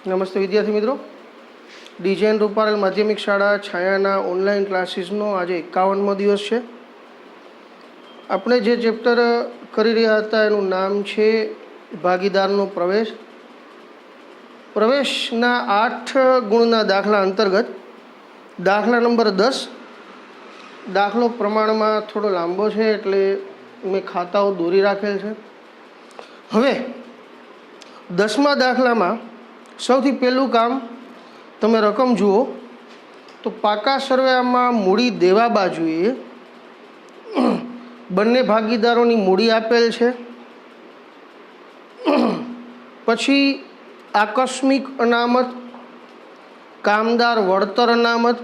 નમસ્તે વિદ્યાર્થી મિત્રો, ડીજેએન રૂપારેલ માધ્યમિક શાળા છાયાના ઓનલાઈન ક્લાસીસનો આજે 51મો દિવસ છે. આપણે જે ચેપ્ટર કરી રહ્યા હતા એનું નામ છે ભાગીદારનો પ્રવેશ. પ્રવેશના 8 ગુણના દાખલા અંતર્ગત દાખલા નંબર 10. દાખલો પ્રમાણમાં થોડો લાંબો છે એટલે મેં ખાતાઓ દોરી રાખેલ છે. હવે 10મા દાખલામાં સૌથી પહેલું કામ, તમે રકમ જુઓ તો પાકા સરવાળામાં મૂડી દેવા બાજુએ બંને ભાગીદારોની મૂડી આપેલ છે. પછી આકસ્મિક અનામત, કામદાર વળતર અનામત,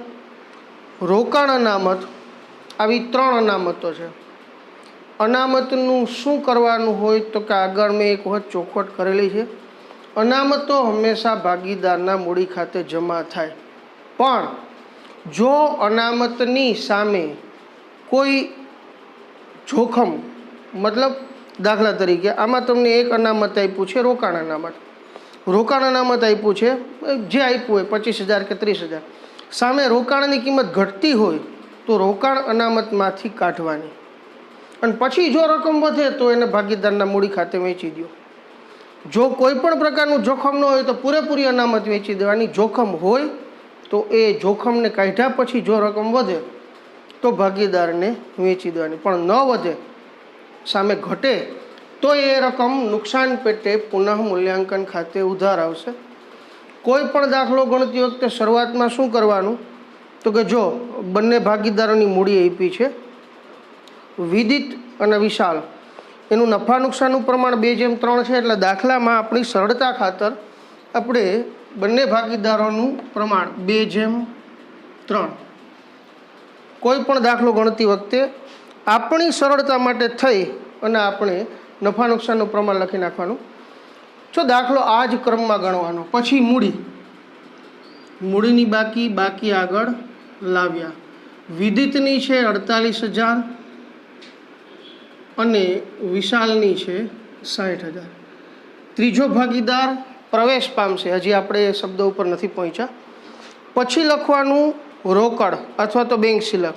રોકાણ અનામત, આવી 3 અનામતો છે. અનામતનું શું કરવાનું હોય તો કે આગળ મેં એક વખત ચોખવટ કરેલી છે. અનામતો હંમેશા ભાગીદારના મૂડી ખાતે જમા થાય, પણ જો અનામતની સામે કોઈ જોખમ, મતલબ દાખલા તરીકે આમાં તમને એક અનામત આપ્યું છે રોકાણ અનામત. રોકાણ અનામત આપ્યું છે, જે આપ્યું હોય 25,000 કે 30,000, સામે રોકાણની કિંમત ઘટતી હોય તો રોકાણ અનામતમાંથી કાઢવાની, અને પછી જો રકમ વધે તો એને ભાગીદારના મૂડી ખાતે વેચી દો. જો કોઈ પણ પ્રકારનું જોખમ ન હોય તો પૂરેપૂરી અનામત વેચી દેવાની. જોખમ હોય તો એ જોખમને કાઢ્યા પછી જો રકમ વધે તો ભાગીદારને વેચી દેવાની, પણ ન વધે, સામે ઘટે તો એ રકમ નુકસાન પેટે પુનઃ મૂલ્યાંકન ખાતે ઉધાર આવશે. કોઈ પણ દાખલો ગણતી વખતે શરૂઆતમાં શું કરવાનું તો કે જો બંને ભાગીદારોની મૂડી આપી છે વિદિત અને વિશાલ, એનું નફા નુકસાનનું પ્રમાણ 2:3 છે, એટલે દાખલામાં આપણી સરળતા ખાતર આપણે બંને ભાગીદારોનું પ્રમાણ 2:3. કોઈ પણ દાખલો ગણતી વખતે આપણી સરળતા માટે થઈ અને આપણે નફા નુકસાનનું પ્રમાણ લખી નાખવાનું. જો દાખલો આ જ ક્રમમાં ગણવાનો, પછી મૂડીની બાકી આગળ લાવ્યા. વિદિતની છે 48,000 અને વિશાલની છે 60,000. ત્રીજો ભાગીદાર પ્રવેશ પામશે, હજી આપણે એ શબ્દ ઉપર નથી પહોંચ્યા. પછી લખવાનું રોકડ અથવા તો બેંક સિલક.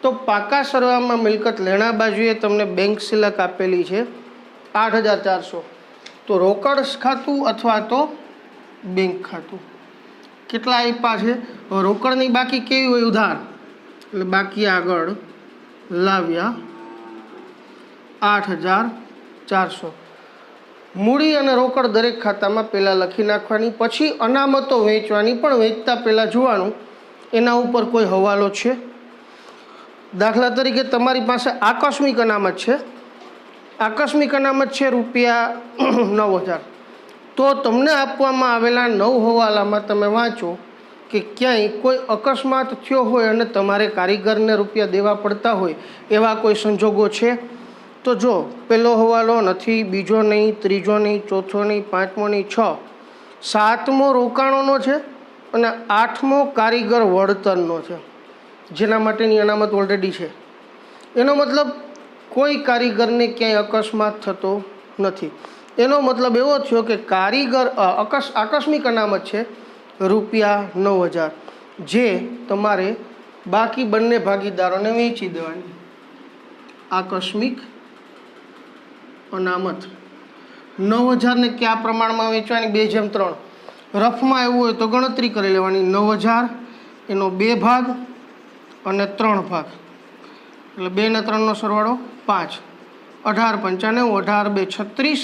તો પાકા સરવાળામાં મિલકત લેણા બાજુએ તમને બેંક સિલક આપેલી છે 8,400, તો રોકડ ખાતું અથવા તો બેંક ખાતું. કેટલા આપ્યા છે? રોકડની બાકી કેવી હોય? ઉધાર, એટલે બાકી આગળ લાવ્યા 8,400. મૂડી અને રોકડ દરેક ખાતામાં પહેલાં લખી નાખવાની. પછી અનામતો વેચવાની, પણ વેચતા પહેલાં જોવાનું એના ઉપર કોઈ હવાલો છે. દાખલા તરીકે તમારી પાસે આકસ્મિક અનામત છે. આકસ્મિક અનામત છે ₹9,000. તો તમને આપવામાં આવેલા 9 હવાલામાં તમે વાંચો કે ક્યાંય કોઈ અકસ્માત થયો હોય અને તમારે કારીગરને રૂપિયા દેવા પડતા હોય એવા કોઈ સંજોગો છે તો જો પહેલો હવાલો નથી, બીજો નહીં, ત્રીજો નહીં, ચોથો નહીં, 5મો નહીં, 6, 7મો રોકાણોનો છે અને 8મો કારીગર વળતરનો છે, જેના માટેની અનામત ઓલરેડી છે. એનો મતલબ કોઈ કારીગરને ક્યાંય અકસ્માત થતો નથી. એનો મતલબ એવો થયો કે કારીગર આકસ્મિક અનામત છે ₹9,000, જે તમારે બાકી બંને ભાગીદારોને વેચી દેવાની. આકસ્મિક અનામત 9,000ને કયા પ્રમાણમાં વેચવાની? 2:3. રફમાં એવું હોય તો ગણતરી કરી લેવાની. 9,000 એનો 2 ભાગ અને 3 ભાગ, એટલે 2 ને 3નો સરવાળો 5. 18×5 = 18×2 = 36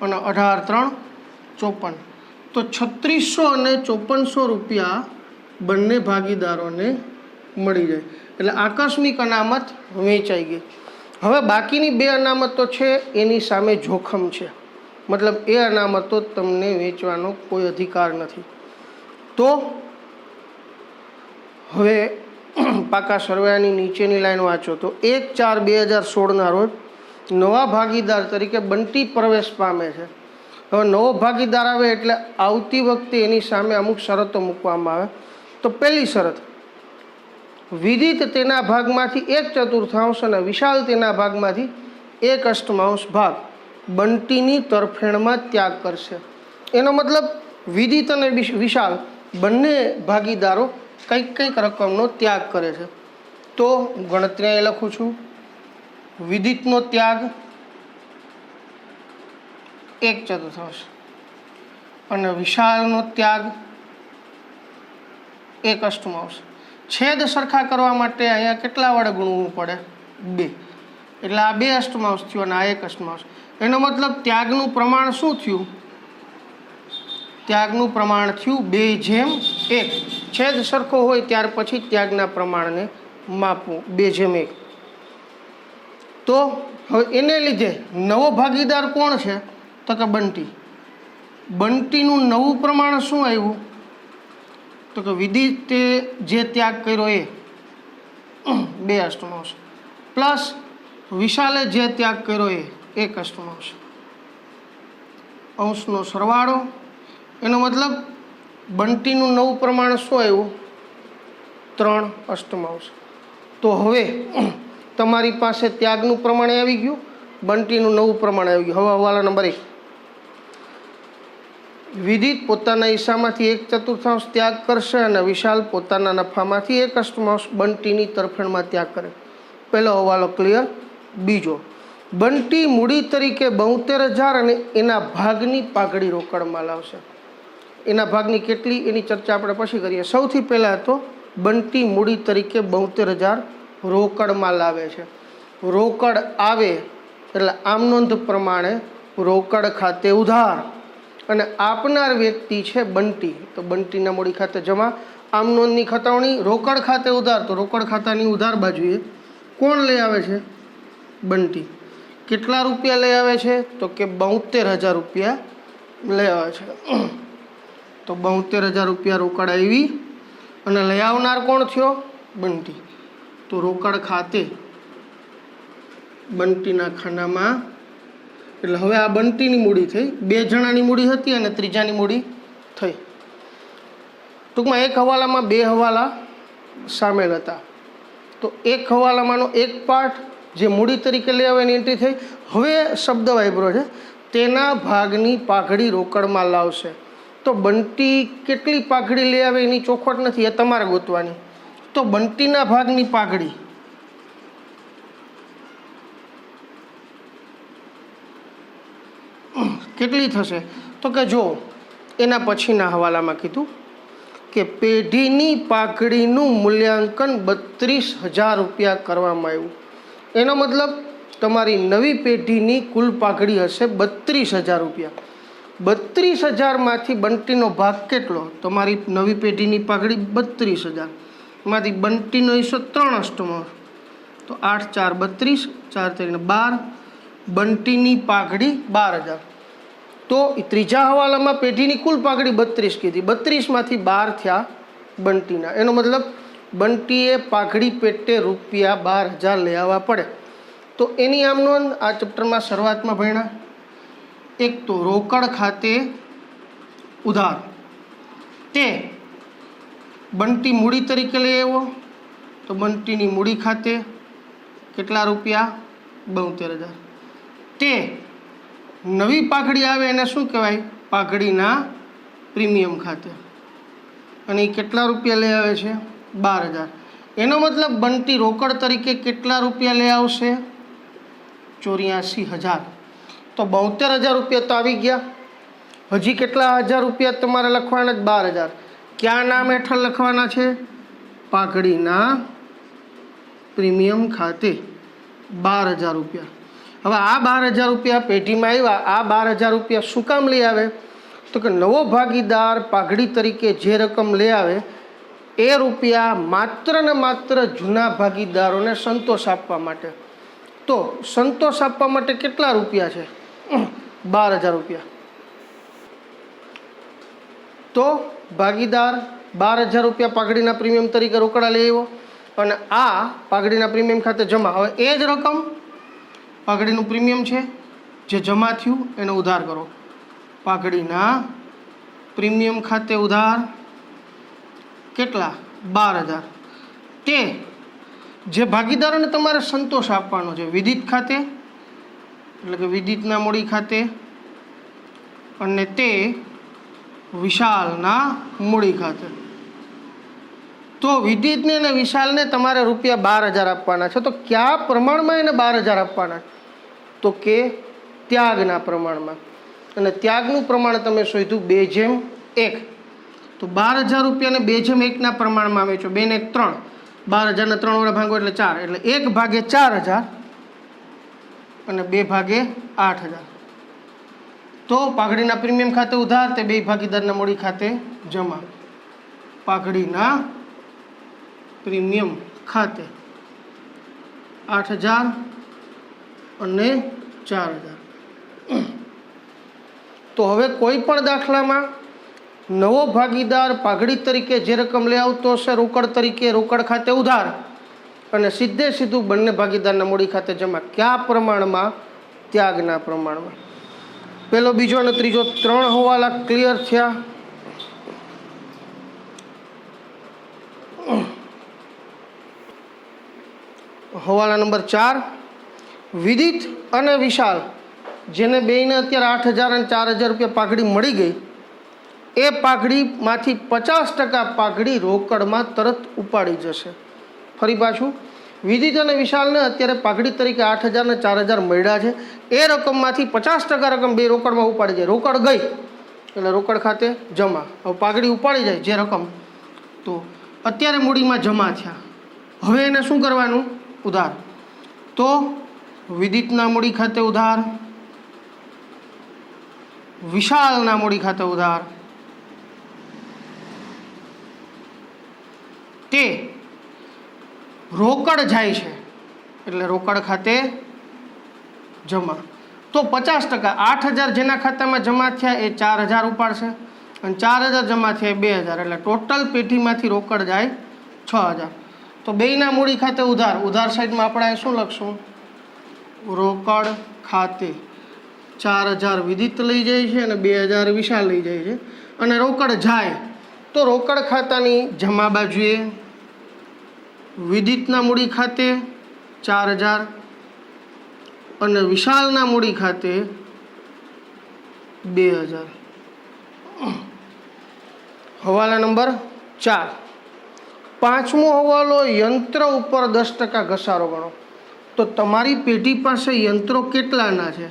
અને 18×3 = 54. તો 3600 અને 5400 રૂપિયા બંને ભાગીદારોને મળી જાય, એટલે આકસ્મિક અનામત વેચાઈ ગઈ. હવે બાકીની 2 અનામતો છે એની સામે જોખમ છે, મતલબ એ અનામતો તમને વેચવાનો કોઈ અધિકાર નથી. તો હવે પાકા સરવાળાની નીચેની લાઈન વાંચો તો 1/4/2016ના રોજ નવા ભાગીદાર તરીકે બંટી પ્રવેશ પામે છે. હવે નવો ભાગીદાર આવે એટલે આવતી વખતે એની સામે અમુક શરતો મૂકવામાં આવે. તો પહેલી શરત, વિદિત તેના ભાગમાંથી 1/4 અને વિશાલ તેના ભાગમાંથી 1/8 ભાગ બંટીની તરફેણમાં ત્યાગ કરશે. એનો મતલબ વિદિત અને વિશાલ બંને ભાગીદારો કંઈક કંઈક રકમનો ત્યાગ કરે છે. તો ગણતરી અહીં લખું છું. વિદિતનો ત્યાગ 1/4 અને વિશાલનો ત્યાગ 1/8. છેદ સરખા કરવા માટે અહીંયા કેટલા વડે ગુણવું પડે? 2. એટલે આ 2/8 થયું અને આ 1/8. એનો મતલબ ત્યાગનું પ્રમાણ શું થયું? ત્યાગનું પ્રમાણ થયું 2/1. છેદ સરખો હોય ત્યાર પછી ત્યાગના પ્રમાણને માપવું 2/1. તો હવે એને લીધે નવો ભાગીદાર કોણ છે? તો કે બંટી. બંટીનું નવું પ્રમાણ શું આવ્યું? તો કે વિદિતે જે ત્યાગ કર્યો એ 2/8 પ્લસ વિશાલે જે ત્યાગ કર્યો એ 1/8 અંશનો સરવાળો. એનો મતલબ બંટીનું નવું પ્રમાણ શું આવ્યું? 3/8. તો હવે તમારી પાસે ત્યાગનું પ્રમાણ આવી ગયું, બંટીનું નવું પ્રમાણ આવી ગયું. હવે હવાલા નંબર 1. વિદિત પોતાના હિસ્સામાંથી 1/4 ત્યાગ કરશે અને વિશાલ પોતાના નફામાંથી 1/8 બંટીની તરફેણમાં ત્યાગ કરે. પહેલો હવાલો ક્લિયર. બીજો, બંટી મૂડી તરીકે 72,000 અને એના ભાગની પાઘડી રોકડમાં લાવશે. એના ભાગની કેટલી એની ચર્ચા આપણે પછી કરીએ. સૌથી પહેલાં તો બંટી મૂડી તરીકે 72,000 રોકડમાં લાવે છે. રોકડ આવે એટલે આમ નોંધ પ્રમાણે રોકડ ખાતે ઉધાર અને આપનાર વ્યક્તિ છે બંટી, તો બંટીના મૂડી ખાતે જમા. આમ નોંધની ખતાવણી રોકડ ખાતે ઉધાર, તો રોકડ ખાતાની ઉધાર બાજુએ કોણ લઈ આવે છે? બંટી. કેટલા રૂપિયા લઈ આવે છે? તો કે 72,000 રૂપિયા લઈ આવે છે. તો 72,000 રૂપિયા રોકડ આવી અને લઈ આવનાર કોણ થયો? બંટી. તો રોકડ ખાતે બંટીના ખાનામાં, એટલે હવે આ બંટીની મૂડી થઈ, 2 જણાની મૂડી હતી અને ત્રીજાની મૂડી થઈ. ટૂંકમાં એક હવાલામાં 2 હવાલા સામેલ હતા. તો એક હવાલામાંનો એક પાર્ટ જે મૂડી તરીકે લઈ આવે એની એન્ટ્રી થઈ. હવે શબ્દ વાપર્યો છે તેના ભાગની પાઘડી રોકડમાં લાવશે. તો બંટી કેટલી પાઘડી લઈ આવે એની ચોખવટ નથી, એ તમારે ગોતવાની. તો બંટીના ભાગની પાઘડી કેટલી થશે? તો કે જો એના પછીના હવાલામાં કીધું કે પેઢીની પાઘડીનું મૂલ્યાંકન 32,000 રૂપિયા કરવામાં આવ્યું. એનો મતલબ તમારી નવી પેઢીની કુલ પાઘડી હશે 32,000 રૂપિયા. 32,000માંથી બંટીનો ભાગ કેટલો? તમારી નવી પેઢીની પાઘડી 32,000 માંથી બંટીનો હિસ્સો 3/8. તો 8 4 32, 4 3 12. બંટીની પાઘડી 12,000. તો ત્રીજા હવાલામાં પેઢીની કુલ પાઘડી 32 કીધી, 32માંથી 12 થયા બંટીના. એનો મતલબ બંટીએ પાઘડી પેટે રૂપિયા 12,000 લઈ આવવા પડે. તો એની આમ નોંધ આ ચેપ્ટરમાં શરૂઆતમાં ભણ્યા. એક તો રોકડ ખાતે ઉધાર, તે બંટી મૂડી તરીકે લઈ આવ્યો. તો બંટીની મૂડી ખાતે કેટલા રૂપિયા? 72,000. તે નવી પાઘડી આવે એને શું કહેવાય? પાઘડીના પ્રીમિયમ ખાતે. અને એ કેટલા રૂપિયા લઈ આવે છે? 12,000. એનો મતલબ બંટી રોકડ તરીકે કેટલા રૂપિયા લઈ આવશે? 84,000. તો 72,000 રૂપિયા તો આવી ગયા. હજી કેટલા હજાર રૂપિયા તમારે લખવાના? 12,000. ક્યાં નામ હેઠળ લખવાના છે? પાઘડીના પ્રીમિયમ ખાતે 12,000 રૂપિયા. હવે આ 12,000 રૂપિયા પેઢીમાં આવ્યા. આ 12,000 રૂપિયા શું કામ લઈ આવે? તો કે નવો ભાગીદાર પાઘડી તરીકે જે રકમ લઈ આવે એ રૂપિયા માત્ર ને માત્ર જૂના ભાગીદારોને સંતોષ આપવા માટે. તો સંતોષ આપવા માટે કેટલા રૂપિયા છે? 12,000 રૂપિયા. તો ભાગીદાર 12,000 રૂપિયા પાઘડીના પ્રીમિયમ તરીકે રોકડા લઈ આવ્યો અને આ પાઘડીના પ્રીમિયમ ખાતે જમા. હવે એ જ રકમ પાઘડીનું પ્રીમિયમ છે જે જમા થયું એને ઉધાર કરો. પાઘડીના પ્રીમિયમ ખાતે ઉધાર કેટલા? 12,000. તે જે ભાગીદારોને તમારે સંતોષ આપવાનો છે વિદિત ખાતે, એટલે કે વિદિતના મૂડી ખાતે, અને તે વિશાલના મૂડી ખાતે. તો વિદિતને અને વિશાલને તમારે રૂપિયા 12,000 આપવાના છે. તો કયા પ્રમાણમાં એને 12,000 આપવાના? તો કે ત્યાગના પ્રમાણમાં. અને ત્યાગનું પ્રમાણ તમે શોધ્યું 2:1. તો 12,000 રૂપિયાને 2:1 પ્રમાણમાં વેચો. 2 ને 1 3, 12,000 ને 3 વડે ભાગો એટલે 4, એટલે 1/4,000 અને 2/8,000. તો પાઘડીના પ્રીમિયમ ખાતે ઉધાર, તે બે ભાગીદારના મૂડી ખાતે જમા. પાઘડીના પ્રીમિયમ ખાતે 8,000 અને 4,000. તો હવે કોઈ પણ દાખલામાં નવો ભાગીદાર પાઘડી તરીકે જે રકમ લઈ આવતો હશે રોકડ તરીકે, રોકડ ખાતે ઉધાર, અને સીધું બંને ભાગીદારના મૂડી ખાતે જમા. કયા પ્રમાણમાં? ત્યાગના પ્રમાણમાં. પહેલો, બીજો અને ત્રીજો 3 હવાલા ક્લિયર થયા. હવાલા નંબર 4, વિદિત અને વિશાલ, જેને બેયને અત્યારે 8,000 અને 4,000 રૂપિયા પાઘડી મળી ગઈ, એ પાઘડીમાંથી 50% પાઘડી રોકડમાં તરત ઉપાડી જશે. ફરી પાછું, વિદિત અને વિશાલને અત્યારે પાઘડી તરીકે 8,000 અને 4,000 મળ્યા છે. એ રકમમાંથી 50% રકમ બે રોકડમાં ઉપાડી જાય. રોકડ ગઈ એટલે રોકડ ખાતે જમા. હવે પાઘડી ઉપાડી જાય જે રકમ, તો અત્યારે મૂડીમાં જમા થયા. હવે એને શું કરવાનું? ઉધાર. તો વિદિતના મૂડી ખાતે ઉધાર, વિશાલના મૂડી ખાતે ઉધાર, તે રોકડ જાય છે એટલે રોકડ ખાતે જમા. તો 50%, 8,000 જેના ખાતામાં જમા થયા એ 4,000 ઉપાડશે, અને 4,000 જમા થયા એ 2,000, એટલે ટોટલ પેઢીમાંથી રોકડ જાય 6,000. તો બેયના મૂડી ખાતે ઉધાર. ઉધાર સાઈડમાં આપણે શું લખશું? રોકડ ખાતે 4,000 વિદિત લઈ જાય છે અને 2,000 વિશાલ લઈ જાય છે. અને રોકડ જાય તો રોકડ ખાતાની જમા બાજુએ વિદિતના મૂડી ખાતે 4,000 અને વિશાલના મૂડી ખાતે 2,000. હવાલા નંબર 4, 5મો હવાલો, યંત્ર ઉપર 10% ઘસારો ગણો. તો તમારી પેઢી પાસે યંત્રો કેટલાના છે?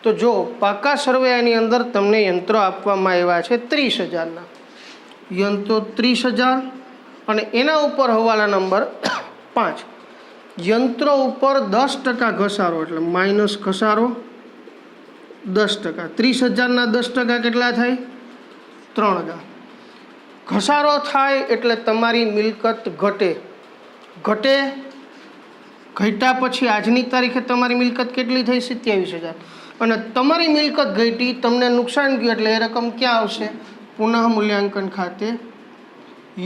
તો જો પાકા સર્વેની અંદર તમને યંત્રો આપવામાં આવ્યા છે 30,000ના. યંત્રો 30,000 અને એના ઉપર હવાલા નંબર 5, યંત્રો ઉપર 10% ઘસારો એટલે માઇનસ ઘસારો 10%. 30,000ના 10% કેટલા થાય? 3,000. ઘસારો થાય એટલે તમારી મિલકત ઘટે. ઘટ્યા પછી આજની તારીખે તમારી મિલકત કેટલી થઈ? 27,000. અને તમારી મિલકત ઘટી, તમને નુકસાન ગયું, એટલે એ રકમ ક્યાં આવશે? પુનઃ મૂલ્યાંકન ખાતે,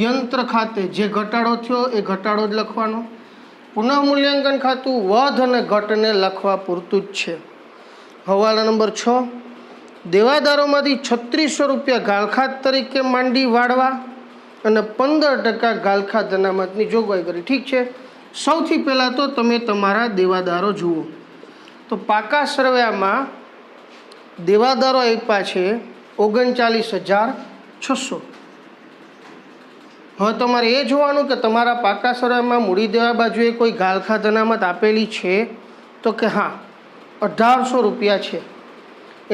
યંત્ર ખાતે. જે ઘટાડો થયો એ ઘટાડો જ લખવાનો. પુનઃ મૂલ્યાંકન ખાતું વધ અને ઘટને લખવા પૂરતું જ છે. હવાલા નંબર 6, દેવાદારોમાંથી 3600 રૂપિયા ગાલખાત તરીકે માંડી વાળવા અને 15% ગાલખાત અનામતની જોગવાઈ કરી. ઠીક છે, સૌથી પહેલાં તો તમે તમારા દેવાદારો જુઓ. તો પાકા સરવૈયામાં દેવાદારો આપ્યા છે 39,600. હવે તમારે એ જોવાનું કે તમારા પાકા સરવૈયામાં મૂડી દેવા બાજુએ કોઈ ગાલખાત અનામત આપેલી છે? તો કે હા, 1,800 રૂપિયા છે.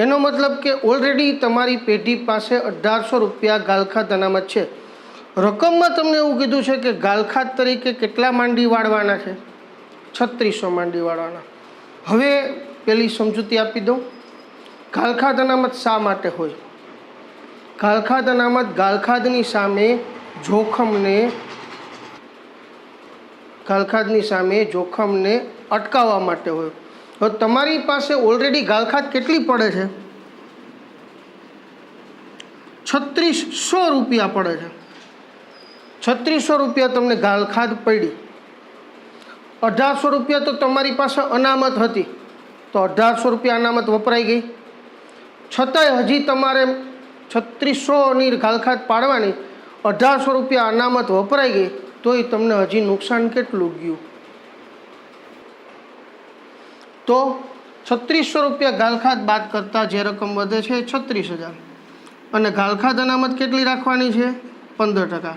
એનો મતલબ કે ઓલરેડી તમારી પેઢી પાસે 1,800 રૂપિયા ગાલખાત અનામત છે. રકમમાં તમને એવું કીધું છે કે ગાલખાત તરીકે કેટલા માંડી વાળવાના છે? 3600 માંડી વાળવાના. હવે પેલી સમજૂતી આપી દઉં. ગાલખાત અનામત શા માટે હોય? ગાલખાત અનામત ગાલખાતની સામે જોખમને અટકાવવા માટે હોય. હવે તમારી પાસે ઓલરેડી ગાલખાત કેટલી પડે છે? 3600 રૂપિયા પડે છે. 3600 રૂપિયા તમને ગાલખાત પડી. 1,800 રૂપિયા તો તમારી પાસે અનામત હતી, તો 1,800 રૂપિયા અનામત વપરાઈ ગઈ. છતાંય હજી તમારે 3600ની ગાલખાત પાડવાની, 1,800 રૂપિયા અનામત વપરાઈ ગઈ, તોય તમને હજી નુકસાન કેટલું ગયું? તો 3600 રૂપિયા ગાલખાત બાદ કરતાં જે રકમ વધે છે 36,000. અને ગાલખાદ અનામત કેટલી રાખવાની છે? 15%.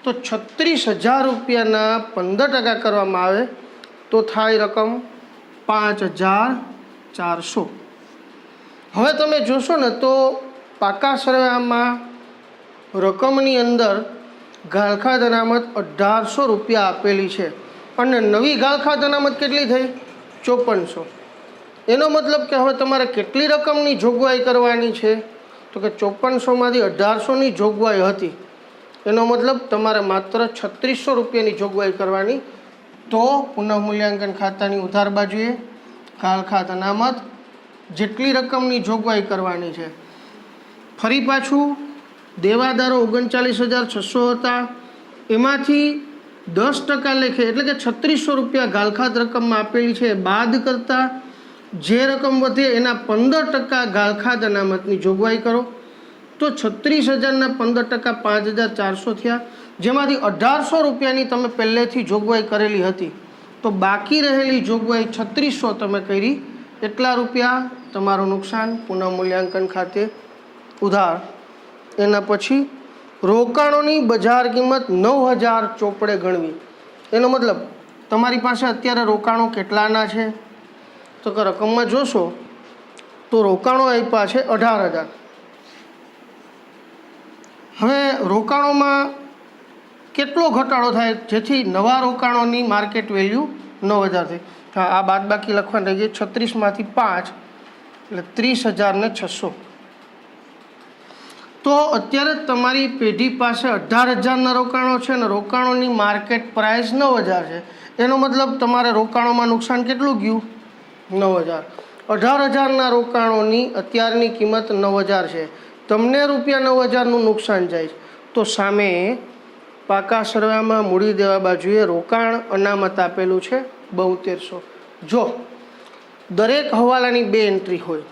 તો 36,000 રૂપિયાના 15% કરવામાં આવે તો થાય રકમ 5,400. હવે તમે જોશો ને તો પાકા સરવાળામાં રકમની અંદર ગાલખાદ અનામત 1,800 રૂપિયા આપેલી છે અને નવી ગાલખાદ અનામત કેટલી થઈ? 5400. એનો મતલબ કે હવે તમારે કેટલી રકમની જોગવાઈ કરવાની છે? તો કે 5400માંથી 1,800ની જોગવાઈ હતી, એનો મતલબ તમારે માત્ર 3600 રૂપિયાની જોગવાઈ કરવાની. તો પુનઃમૂલ્યાંકન ખાતાની ઉધાર બાજુએ ગાલખાદ અનામત જેટલી રકમની જોગવાઈ કરવાની છે. ફરી પાછું દેવાદારો 39,600 હતા, એમાંથી 10% લેખે એટલે કે 3600 રૂપિયા ગાલખાદ રકમમાં આપેલી છે બાદ કરતાં જે રકમ વધે એના 15% ગાલખાદ અનામતની જોગવાઈ કરો. તો 36,000ના 15% 5,400 થયા, જેમાંથી 1,800 રૂપિયાની તમે પહેલેથી જોગવાઈ કરેલી હતી. તો બાકી રહેલી જોગવાઈ 3600 તમે કરી, એટલા રૂપિયા તમારું નુકસાન પુનઃમૂલ્યાંકન ખાતે ઉધાર. એના પછી રોકાણોની બજાર કિંમત 9,000 ચોપડે ગણવી. એનો મતલબ તમારી પાસે અત્યારે રોકાણો કેટલાના છે? તો કે રકમમાં જોશો તો રોકાણો આપ્યા છે 18,000. હવે રોકાણોમાં કેટલો ઘટાડો થાય જેથી નવા રોકાણોની માર્કેટ વેલ્યુ 9,000 થઈ? હા, આ બાદ બાકી લખવાની રહી ગઈ. 36માંથી 5 એટલે 30,600. તો અત્યારે તમારી પેઢી પાસે 18,000ના રોકાણો છે અને રોકાણોની માર્કેટ પ્રાઇસ 9,000 છે. એનો મતલબ તમારે રોકાણોમાં નુકસાન કેટલું ગયું? 9,000. 18,000ના રોકાણોની અત્યારની કિંમત 9,000 છે, તમને રૂપિયા 9,000નું નુકસાન જાય. તો સામે પાકા સરવાળામાં મૂડી દેવા બાજુએ રોકાણ અનામત આપેલું છે 7200. જો દરેક હવાલાની 2 એન્ટ્રી હોય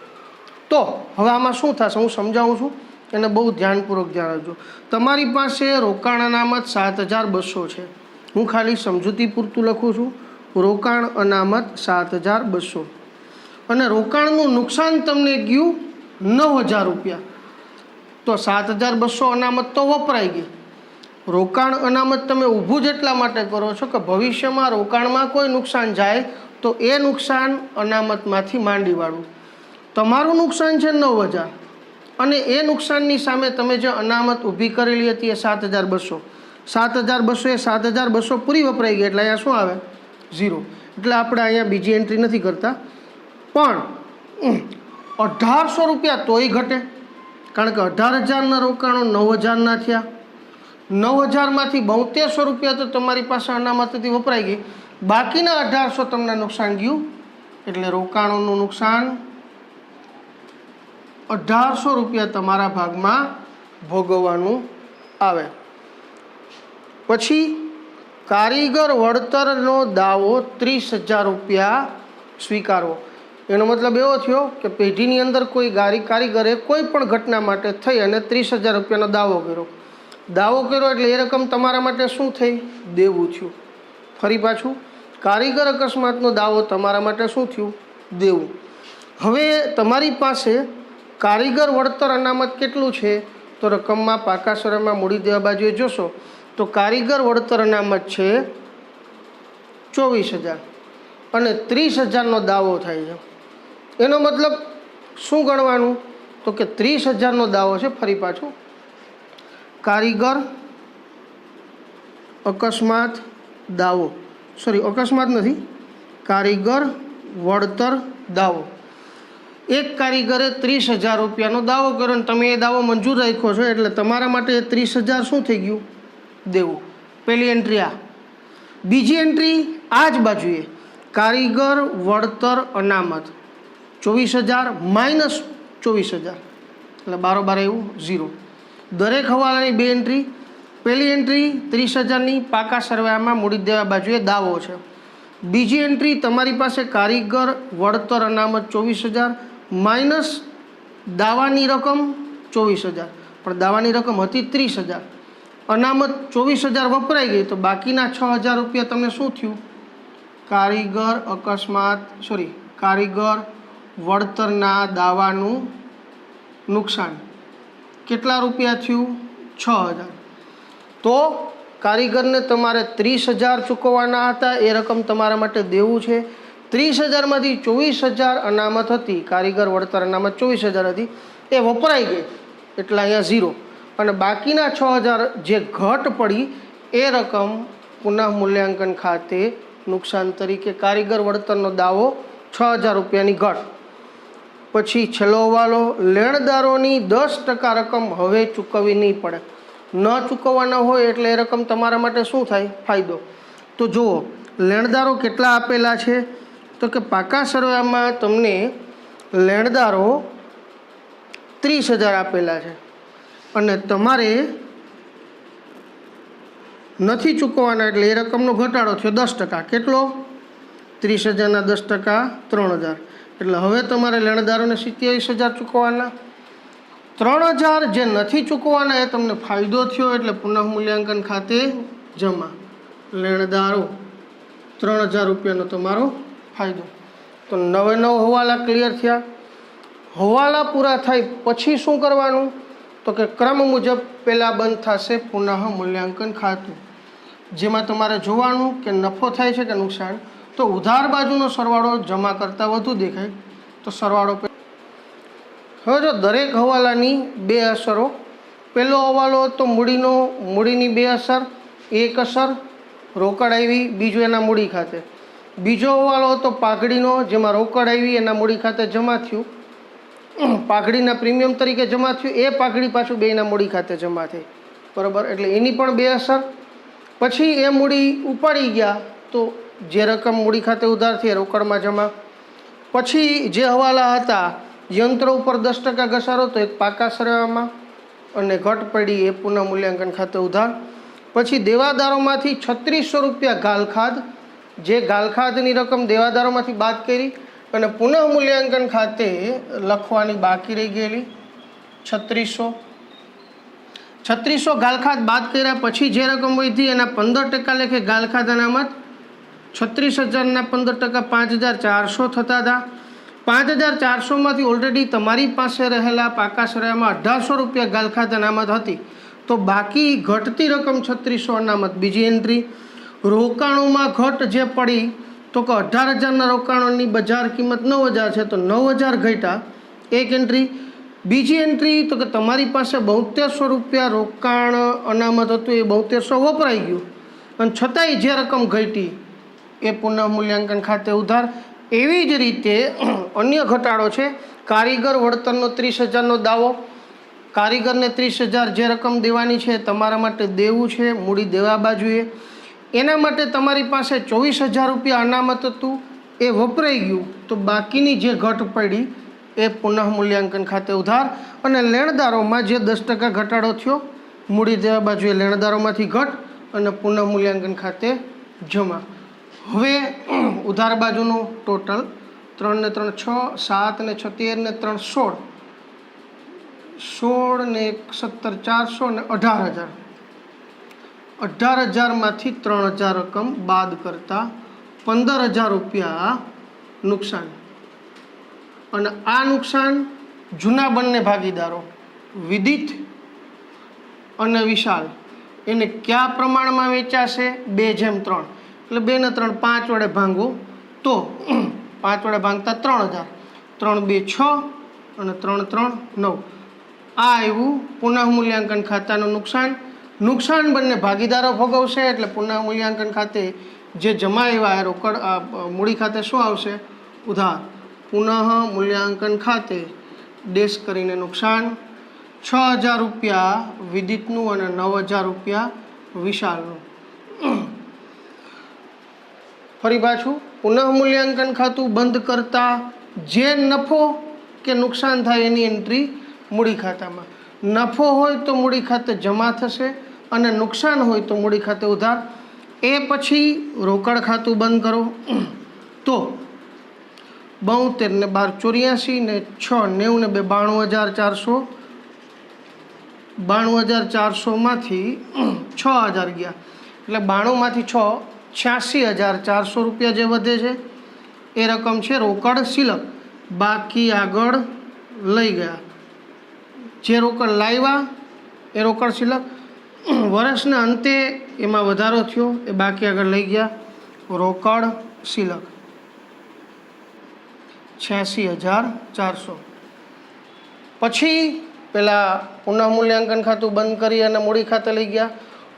તો હવે આમાં શું થશે હું સમજાવું છું, એને બહુ ધ્યાનપૂર્વક ધ્યાન રાખજો. તમારી પાસે રોકાણ અનામત 7,200 છે, હું ખાલી સમજૂતી પૂરતું લખું છું. રોકાણ અનામત 7,200 અને રોકાણનું નુકસાન તમને ગયું 9,000 રૂપિયા. તો 7,200 અનામત તો વપરાઈ ગઈ. રોકાણ અનામત તમે ઊભું જ એટલા માટે કરો છો કે ભવિષ્યમાં રોકાણમાં કોઈ નુકસાન જાય તો એ નુકસાન અનામતમાંથી માંડીવાળું. તમારું નુકસાન છે 9,000 અને એ નુકસાનની સામે તમે જે અનામત ઊભી કરેલી હતી એ 7,200. 7,200 એ 7,200 પૂરી વપરાઈ ગઈ એટલે અહીંયા શું આવે? 0. એટલે આપણે અહીંયા બીજી એન્ટ્રી નથી કરતા. પણ 1,800 રૂપિયા તોય ઘટે, કારણ કે 18,000ના રોકાણો 9,000ના થયા. 9,000માંથી 7200 રૂપિયા તો તમારી પાસે અનામતથી વપરાઈ ગઈ, બાકીના 1,800 તમને નુકસાન ગયું. એટલે રોકાણોનું નુકસાન 1,800 રૂપિયા તમારા ભાગમાં ભોગવવાનું આવે. પછી કારીગર વળતરનો દાવો 30,000 રૂપિયા સ્વીકારવો. એનો મતલબ એવો થયો કે પેઢીની અંદર કોઈ કારીગરે કોઈ પણ ઘટના માટે થઈ અને 30,000 રૂપિયાનો દાવો કર્યો. દાવો કર્યો એટલે એ રકમ તમારા માટે શું થઈ? દેવું થયું. ફરી પાછું કારીગર અકસ્માતનો દાવો તમારા માટે શું થયું? દેવું. હવે તમારી પાસે કારીગર વળતર અનામત કેટલું છે? તો રકમમાં પાકા સરવાળામાં મૂડી દેવા બાજુએ જોશો તો કારીગર વળતર અનામત છે 24,000 અને 30,000નો દાવો થાય છે. એનો મતલબ શું ગણવાનું? તો કે 30,000નો દાવો છે. ફરી પાછું કારીગર અકસ્માત દાવો, અકસ્માત નથી, કારીગર વળતર દાવો. એક કારીગરે 30,000 રૂપિયાનો દાવો કર્યો અને તમે એ દાવો મંજૂર રાખ્યો છો એટલે તમારા માટે 30,000 શું થઈ ગયું? દેવું. પહેલી એન્ટ્રી આ. બીજી એન્ટ્રી આ જ બાજુએ કારીગર વળતર અનામત 24,000 માઇનસ 24,000 એટલે બારોબાર એવું 0. દરેક હવાલાની 2 એન્ટ્રી. પહેલી એન્ટ્રી 30,000ની પાકા સરવાળામાં મૂડી દેવા બાજુએ દાવો છે. બીજી એન્ટ્રી તમારી પાસે કારીગર વળતર અનામત 24,000 માઇનસ દાવાની રકમ 24,000, પણ દાવાની રકમ હતી 30,000. અનામત 24,000 વપરાઈ ગઈ તો બાકીના 6,000 રૂપિયા તમને શું થયું? કારીગર વળતરના દાવાનું નુકસાન. કેટલા રૂપિયા થયું? 6000. તો કારીગરને તમારે 30,000 ચૂકવવાના હતા, એ રકમ તમારા માટે દેવું છે. 30,000માંથી 24,000 અનામત હતી, કારીગર વળતર અનામત 24,000 હતી, એ વપરાઈ ગઈ એટલે અહીંયા 0. અને બાકીના 6,000 જે ઘટ પડી એ રકમ પુનઃ મૂલ્યાંકન ખાતે નુકસાન તરીકે કારીગર વળતરનો દાવો 6,000 રૂપિયાની ઘટ. પછી છેલ્લો હવાલો, લેણદારોની 10% રકમ હવે ચૂકવવી નહીં પડે. ન ચૂકવવાના હોય એટલે એ રકમ તમારા માટે શું થાય? ફાયદો. તો જુઓ લેણદારો કેટલા આપેલા છે, તો કે પાકા સરવાળામાં તમને લેણદારો 30,000 આપેલા છે અને તમારે નથી ચૂકવવાના એટલે એ રકમનો ઘટાડો થયો 10%. કેટલો? 30,000ના 10% 3,000. એટલે હવે તમારે લેણદારોને 27,000 ચૂકવવાના. 3,000 જે નથી ચૂકવવાના એ તમને ફાયદો થયો એટલે પુનઃ મૂલ્યાંકન ખાતે જમા. લેણદારો 3,000 રૂપિયાનો તમારો ફાયદો. તો 9 હવાલા ક્લિયર થયા. હવાલા પૂરા થાય પછી શું કરવાનું? તો કે ક્રમ મુજબ પહેલાં બંધ થશે પુનઃ મૂલ્યાંકન ખાતું, જેમાં તમારે જોવાનું કે નફો થાય છે કે નુકસાન. તો ઉધાર બાજુનો સરવાળો જમા કરતાં વધુ દેખાય તો સરવાળો. હવે જો દરેક હવાલાની 2 અસરો. પહેલો હવાલો તો મૂડીની 2 અસર. એક અસર રોકડ આવી, બીજું એના મૂડી ખાતે. બીજો હવાલો હતો પાઘડીનો, જેમાં રોકડ આવી એના મૂડી ખાતે જમા થયું, પાઘડીના પ્રીમિયમ તરીકે જમા થયું, એ પાઘડી પાછું બેયના મૂડી ખાતે જમા થઈ. બરાબર, એટલે એની પણ 2 અસર. પછી એ મૂડી ઉપાડી ગયા તો જે રકમ મૂડી ખાતે ઉધાર થઈ રોકડમાં જમા. પછી જે હવાલા હતા યંત્ર ઉપર 10% ઘસારો તો એક પાકા સરવાળામાં અને ઘટ પડી એ પુનઃ મૂલ્યાંકન ખાતે ઉધાર. પછી દેવાદારોમાંથી 3600 રૂપિયા ગાલખાદ, જે ગાલખાદની રકમ દેવાદારોમાંથી બાદ કરી અને પુનઃ મૂલ્યાંકન ખાતે લખવાની બાકી રહી ગયેલી 3600 ગાલખાદ બાદ કર્યા. પછી જે રકમ વધી એના 15% લેખે ગાલખાદ અનામત. 36,000ના 15% 5,400 થતા હતા. 5,400માંથી ઓલરેડી તમારી પાસે રહેલા પાકા સરવાળામાં 1,800 રૂપિયા ગાલખાદ અનામત હતી, તો બાકી ઘટતી રકમ 3600 અનામત. બીજી એન્ટ્રી રોકાણોમાં ઘટ જે પડી તો કે 18,000ના રોકાણોની બજાર કિંમત 9,000 છે તો 9,000 ઘટ્યા, એક એન્ટ્રી. બીજી એન્ટ્રી તો કે તમારી પાસે 7200 રૂપિયા રોકાણ અનામત હતું, એ 7200 વપરાઈ ગયું અને છતાંય જે રકમ ઘટી એ પુનઃ મૂલ્યાંકન ખાતે ઉધાર. એવી જ રીતે અન્ય ઘટાડો છે કારીગર વળતરનો 30,000નો દાવો. કારીગરને 30,000 જે રકમ દેવાની છે તમારા માટે દેવું છે, મૂડી દેવા બાજુએ. એના માટે તમારી પાસે 24,000 રૂપિયા અનામત હતું, એ વપરાઈ ગયું, તો બાકીની જે ઘટ પડી એ પુનઃ મૂલ્યાંકન ખાતે ઉધાર. અને લેણદારોમાં જે 10% ઘટાડો થયો, મૂડી દેવા બાજુએ લેણદારોમાંથી ઘટ અને પુનઃ મૂલ્યાંકન ખાતે જમા. હવે ઉધાર બાજુનું ટોટલ 3 ને 3 6, 7 ને 6 13 ને 3 16, 16 ને 1 17 400 ને 18,000. 18,000માંથી 3,000 રકમ બાદ કરતા 15,000 રૂપિયા નુકસાન. અને આ નુકસાન જૂના બંને ભાગીદારો વિદિત અને વિશાલ એને કયા પ્રમાણમાં વેચાશે? 2:3. એટલે 2 ને 3 5 વડે ભાંગો તો 5 વડે ભાંગતા 3,000. 3 2 6 અને 3 3 9. આ આવ્યું પુનઃ મૂલ્યાંકન ખાતાનું નુકસાન. નુકસાન બંને ભાગીદારો ભોગવશે એટલે પુનઃ મૂલ્યાંકન ખાતે જે જમા એવા રોકડ મૂડી ખાતે શું આવશે? ઉધાર. પુનઃ મૂલ્યાંકન ખાતે ડેશ કરીને નુકસાન 6,000 રૂપિયા વિદિતનું અને 9,000 રૂપિયા વિશાલનું. ફરી પાછું પુનઃ મૂલ્યાંકન ખાતું બંધ કરતા જે નફો કે નુકસાન થાય એની એન્ટ્રી મૂડી ખાતામાં. નફો હોય તો મૂડી ખાતે જમા થશે અને નુકસાન હોય તો મૂડી ખાતે ઉધાર. એ પછી રોકડ ખાતું બંધ કરો તો 72 ને 12 84 ને 6 90 ને 2 92,400. 92,400માંથી 6,000 ગયા એટલે 92માંથી 6 86,400 રૂપિયા જે વધે છે એ રકમ છે રોકડ સિલક. બાકી આગળ લઈ ગયા જે રોકડ લાવ્યા એ રોકડ શિલક, વર્ષના અંતે એમાં વધારો થયો એ બાકી આગળ લઈ ગયા રોકડ શિલક 86,400. પછી પેલા પુનઃ મૂલ્યાંકન ખાતું બંધ કરી અને મૂડી ખાતે લઈ ગયા,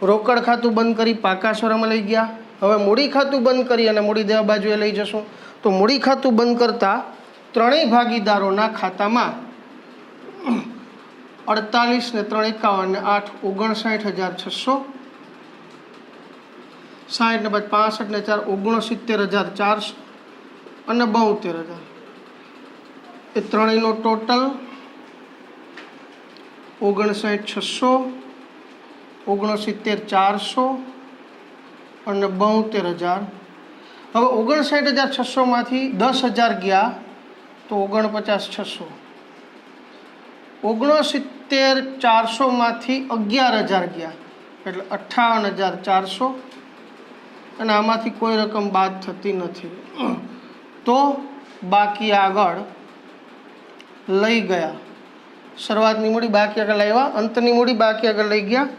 રોકડ ખાતું બંધ કરી પાકા સરવાળામાં લઈ ગયા. હવે મૂડી ખાતું બંધ કરી અને મૂડી દેવા બાજુએ લઈ જશું. તો મૂડી ખાતું બંધ કરતાં ત્રણેય ભાગીદારોના ખાતામાં 48 ને 3 51 ને 8 59,600, 60 ને 5 65 ને 4 69,400 અને 72,000. એ ત્રણેયનો ટોટલ 59,600, 69,400 અને 72,000. હવે 59,600માંથી 10,000 ગયા તો 49,600. 69,400માંથી 11,000 ગયા એટલે 58,400 અને આમાંથી કોઈ રકમ બાદ થતી નથી. તો બાકી આગળ લઈ ગયા. શરૂઆતની મૂડી બાકી આગળ લાવ્યા, અંતની મૂડી બાકી આગળ લઈ ગયા.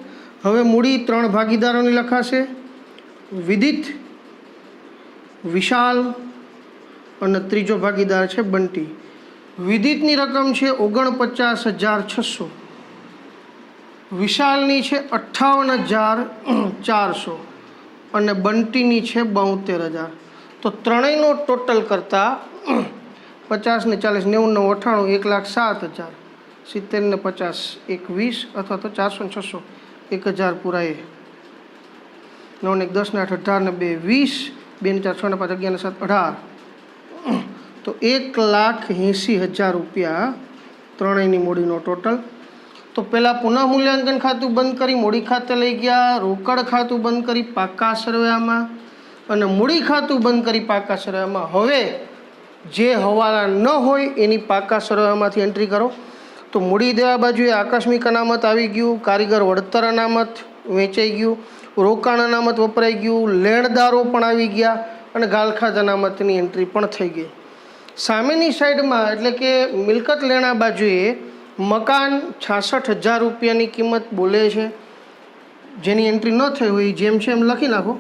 હવે મૂડી ત્રણ ભાગીદારોની લખાશે, વિદિત, વિશાલ અને ત્રીજો ભાગીદાર છે બંટી. વિદિતની રકમ છે 49,600, વિશાલની છે 58,400 અને બંટીની છે 72,000. તો ત્રણેયનો ટોટલ કરતાં 50 ને 40 90 ને 98 1,07,000, 70 ને 50 1,20 અથવા તો 400 ને 600 1,000 પૂરા. એ 9 ને 10 ને 8 18 ને 2 20, 2 ને 4 6 ને 5 11 ને 7 18. તો 1,80,000 રૂપિયા ત્રણેયની મૂડીનો ટોટલ. તો પહેલાં પુનઃ મૂલ્યાંકન ખાતું બંધ કરી મૂડી ખાતે લઈ ગયા, રોકડ ખાતું બંધ કરી પાકા સરવૈયામાં અને મૂડી ખાતું બંધ કરી પાકા સરવૈયામાં. હવે જે હવાલા ન હોય એની પાકા સરવૈયામાંથી એન્ટ્રી કરો. તો મૂડી દેવા બાજુએ આકસ્મિક અનામત આવી ગયું, કારીગર વળતર અનામત વેચાઈ ગયું, રોકાણ અનામત વપરાઈ ગયું, લેણદારો પણ આવી ગયા અને ગાલખાત અનામતની એન્ટ્રી પણ થઈ ગઈ. સામેની સાઈડમાં એટલે કે મિલકત લેણા બાજુએ મકાન 66,000 રૂપિયાની કિંમત બોલે છે. જેની એન્ટ્રી ન થઈ હોય જેમ છે એમ લખી નાખો.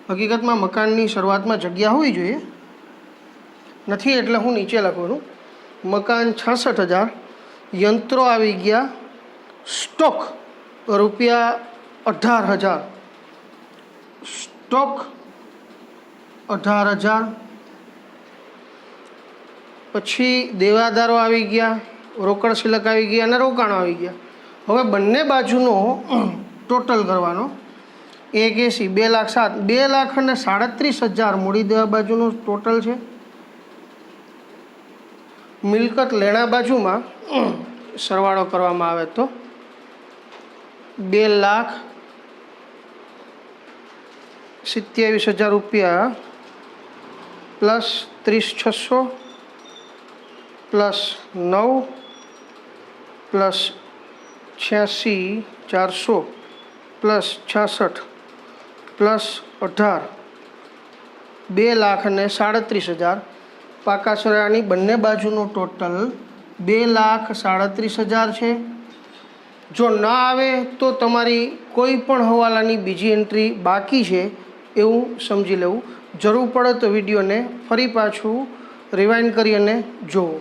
હકીકતમાં મકાનની શરૂઆતમાં જગ્યા હોવી જોઈએ, નથી એટલે હું નીચે લખું છું. મકાન 66,000, યંત્રો આવી ગયા, સ્ટોક રૂપિયા 18,000, સ્ટોક 18,000. પછી દેવાદારો આવી ગયા, રોકડ શિલક આવી ગયા અને રોકાણો આવી ગયા. હવે બંને બાજુનો ટોટલ કરવાનો. 1,80,000 2,07,000, 2,37,000 મૂડી દેવા બાજુનું ટોટલ છે. મિલકત લેણા બાજુમાં સરવાળો કરવામાં આવે તો 2,27,000 રૂપિયા plus 30,600 plus 9 plus 86,400 plus 66 plus 18, 2,37,000. પાકા સરવાળાની બંને બાજુનું ટોટલ 2,37,000 છે. જો ના આવે તો તમારી કોઈ પણ હવાલાની બીજી એન્ટ્રી બાકી છે એવું સમજી લેવું. જરૂર પડે તો વિડીયોને ફરી પાછું રિવાઇન્ડ કરી અને જોવો.